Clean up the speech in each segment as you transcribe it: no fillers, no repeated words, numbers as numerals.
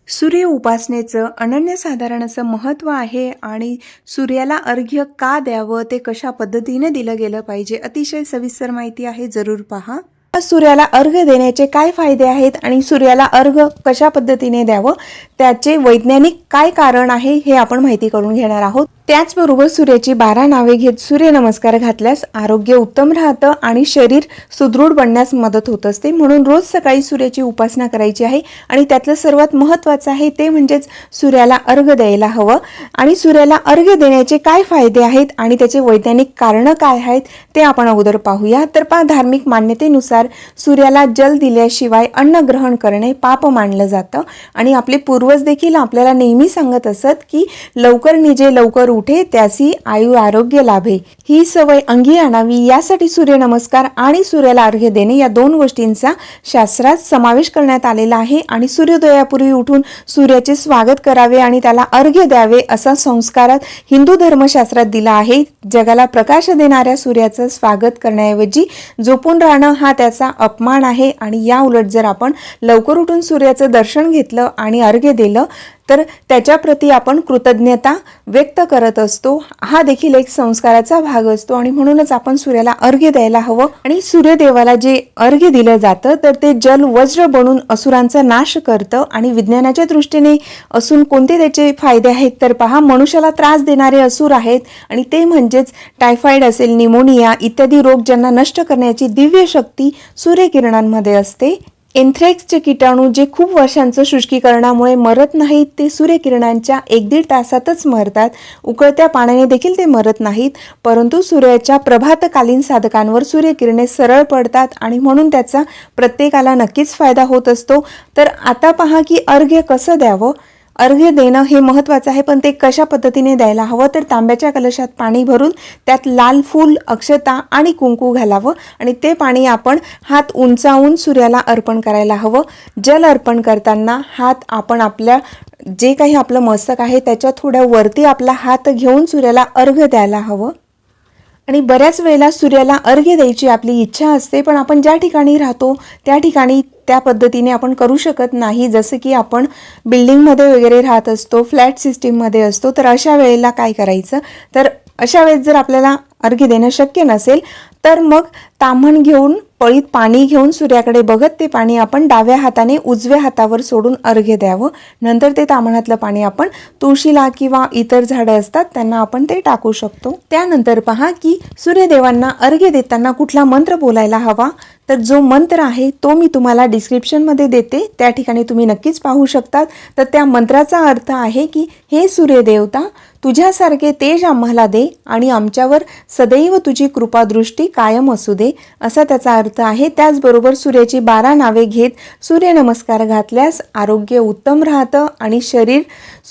सूर्य उपासनेचं अनन्यसाधारण असं महत्त्व आहे आणि सूर्याला अर्घ्य का द्यावं ते कशा पद्धतीने दिलं गेलं पाहिजे अतिशय सविस्तर माहिती आहे, जरूर पहा. सूर्याला अर्घ्य देण्याचे काय फायदे आहेत आणि सूर्याला अर्घ्य कशा पद्धतीने द्यावं त्याचे वैज्ञानिक काय कारण आहे हे आपण माहिती करून घेणार आहोत. त्याचबरोबर सूर्याची 12 नावे घेत सूर्य नमस्कार घातल्यास आरोग्य उत्तम राहतं आणि शरीर सुदृढ बनण्यास मदत होत असते. म्हणून रोज सकाळी सूर्याची उपासना करायची आहे आणि त्यातलं सर्वात महत्त्वाचं आहे ते म्हणजेच सूर्याला अर्घ्य द्यायला हवं. आणि सूर्याला अर्घ्य देण्याचे काय फायदे आहेत आणि त्याचे वैज्ञानिक कारणं काय आहेत ते आपण अगोदर पाहूया. तर धार्मिक मान्यतेनुसार सूर्याला जल दिल्याशिवाय अन्न ग्रहण करणे पाप मानलं जातं आणि आपले पूर्वज देखील आपल्याला नेहमी सांगत असत की लवकर निजे लवकर उठे त्यासी आयु आरोग्य लाभे. ही सवय अंगी आणावी यासाठी सूर्य नमस्कार आणि सूर्याला अर्घ्य देणे या दोन गोष्टींचा शास्त्रात समावेश करण्यात आलेला आहे. आणि सूर्योदयापूर्वी उठून सूर्याचे स्वागत करावे आणि त्याला अर्घ्य द्यावे असा संस्कारात हिंदू धर्मशास्त्रात दिला आहे. जगाला प्रकाश देणाऱ्या सूर्याचं स्वागत करण्याऐवजी झोपून राहणं हा त्याचा अपमान आहे. आणि या उलट जर आपण लवकर उठून सूर्याचं दर्शन घेतलं आणि अर्घ्य दिलं तर त्याच्याप्रती आपण कृतज्ञता व्यक्त करत असतो. हा देखील एक संस्काराचा भाग असतो आणि म्हणूनच आपण सूर्याला अर्घ्य द्यायला हवं. आणि सूर्यदेवाला जे अर्घ्य दिलं जातं तर ते जल वज्र बनून असुरांचा नाश करतं. आणि विज्ञानाच्या दृष्टीने असून कोणते त्याचे फायदे आहेत तर पहा, मनुष्याला त्रास देणारे असुर आहेत आणि ते म्हणजेच टायफॉइड असेल, निमोनिया इत्यादी रोग ज्यांना नष्ट करण्याची दिव्य शक्ती सूर्यकिरणांमध्ये असते. एन्थ्रेक्सचे किटाणू जे खूप वर्षांचं शुष्कीकरणामुळे मरत नाहीत ते सूर्यकिरणांच्या 1-1.5 तासातच मरतात. उकळत्या पाण्याने देखील ते मरत नाहीत, परंतु सूर्याच्या प्रभातकालीन साधकांवर सूर्यकिरणे सरळ पडतात आणि म्हणून त्याचा प्रत्येकाला नक्कीच फायदा होत असतो. तर आता पहा की अर्घ्य कसं द्यावं. अर्घ्य देणं हे महत्त्वाचं आहे, पण ते कशा पद्धतीने द्यायला हवं तर तांब्याच्या कलशात पाणी भरून त्यात लाल फूल, अक्षता आणि कुंकू घालावं आणि ते पाणी आपण हात उंचावून सूर्याला अर्पण करायला हवं. जल अर्पण करताना हात आपण आपल्या जे काही आपलं मस्तक आहे त्याच्या थोड्या वरती आपला हात घेऊन सूर्याला अर्घ्य द्यायला हवं. आणि बऱ्याच वेळेला सूर्याला अर्घ्य द्यायची आपली इच्छा असते, पण आपण ज्या ठिकाणी राहतो त्या ठिकाणी त्या पद्धतीने आपण करू शकत नाही. जसं की आपण बिल्डिंगमध्ये वगैरे राहत असतो, फ्लॅट सिस्टीममध्ये असतो, तर अशा वेळेला काय करायचं तर अशा वेळेस जर आपल्याला अर्घ्य देणं शक्य नसेल तर मग ताम्हण घेऊन पळीत पाणी घेऊन सूर्याकडे बघत ते पाणी आपण डाव्या हाताने उजव्या हातावर सोडून अर्घ्य द्यावं. नंतर ते ताम्हणातलं पाणी आपण तुळशीला किंवा इतर झाडं असतात त्यांना आपण ते टाकू शकतो. त्यानंतर पहा की सूर्यदेवांना अर्घ्य देताना कुठला मंत्र बोलायला हवा तर जो मंत्र आहे तो मी तुम्हाला डिस्क्रिप्शनमध्ये देते, त्या ठिकाणी तुम्ही नक्कीच पाहू शकतात. तर त्या मंत्राचा अर्थ आहे की हे सूर्यदेवता तुझ्यासारखे तेज आम्हाला दे आणि आमच्यावर सदैव तुझी कृपादृष्टी कायम असू दे, असा त्याचा अर्थ आहे. त्याचबरोबर सूर्याची 12 नावे घेत सूर्यनमस्कार घातल्यास आरोग्य उत्तम राहतं आणि शरीर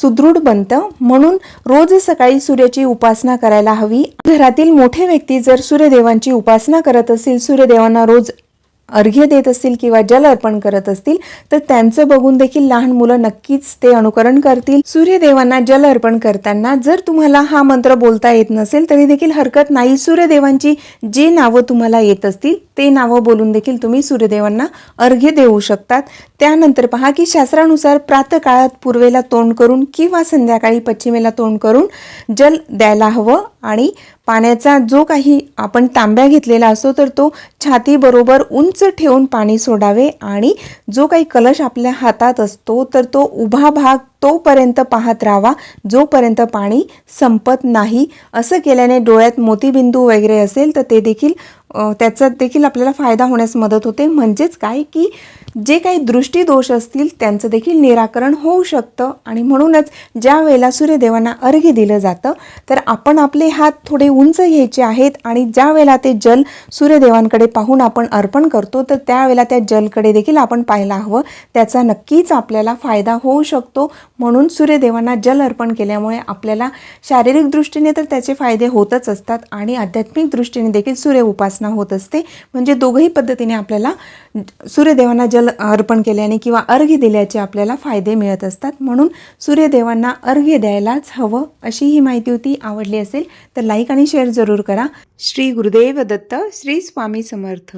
सुदृढ बनतं. म्हणून रोज सकाळी सूर्याची उपासना करायला हवी. घरातील मोठे व्यक्ती जर सूर्यदेवांची उपासना करत असतील, सूर्यदेवांना रोज अर्घ्य देत असतील किंवा जल अर्पण करत असतील तर त्यांचं बघून देखील लहान मुलं नक्कीच ते अनुकरण करतील. सूर्यदेवांना जल अर्पण करताना जर तुम्हाला हा मंत्र बोलता येत नसेल तरी देखील हरकत नाही. सूर्यदेवांची जे नावं तुम्हाला येत असतील ते नावं बोलून देखील तुम्ही सूर्यदेवांना अर्घ्य देऊ शकतात. त्यानंतर पहा की शास्त्रानुसार प्रातःकाळात पूर्वेला तोंड करून किंवा संध्याकाळी पश्चिमेला तोंड करून जल द्यायला हवं. आणि पाण्याचा जो काही आपण तांब्या घेतलेला असतो तर तो छातीबरोबर उंच ठेवून पाणी सोडावे आणि जो काही कलश आपल्या हातात असतो तर तो उभा भाग तोपर्यंत पाहत राहावा जोपर्यंत पाणी संपत नाही. असं केल्याने डोळ्यात मोतीबिंदू वगैरे असेल तर ते देखील त्याचा देखील आपल्याला फायदा होण्यास मदत होते. म्हणजेच काय की जे काही दृष्टीदोष असतील त्यांचं देखील निराकरण होऊ शकतं. आणि म्हणूनच ज्या वेळेला सूर्यदेवांना अर्घ्य दिलं जातं तर आपण आपले हात थोडे उंच घ्यायचे आहेत आणि ज्या वेळेला ते जल सूर्यदेवांकडे पाहून आपण अर्पण करतो तर त्यावेळेला त्या जलकडे देखील आपण पाहायला हवं. त्याचा नक्कीच आपल्याला फायदा होऊ शकतो. म्हणून सूर्यदेवांना जल अर्पण केल्यामुळे आपल्याला शारीरिक दृष्टीने तर त्याचे फायदे होतच असतात आणि आध्यात्मिक दृष्टीने देखील सूर्य उपासना होत असते. म्हणजे दोघंही पद्धतीने आपल्याला सूर्यदेवांना जल अर्पण केल्याने किंवा अर्घ्य दिल्याचे आपल्याला फायदे मिळत असतात. म्हणून सूर्यदेवांना अर्घ्य द्यायलाच हवं. अशी ही माहिती होती. आवडली असेल तर लाईक आणि शेअर जरूर करा. श्री गुरुदेव दत्त. श्री स्वामी समर्थ.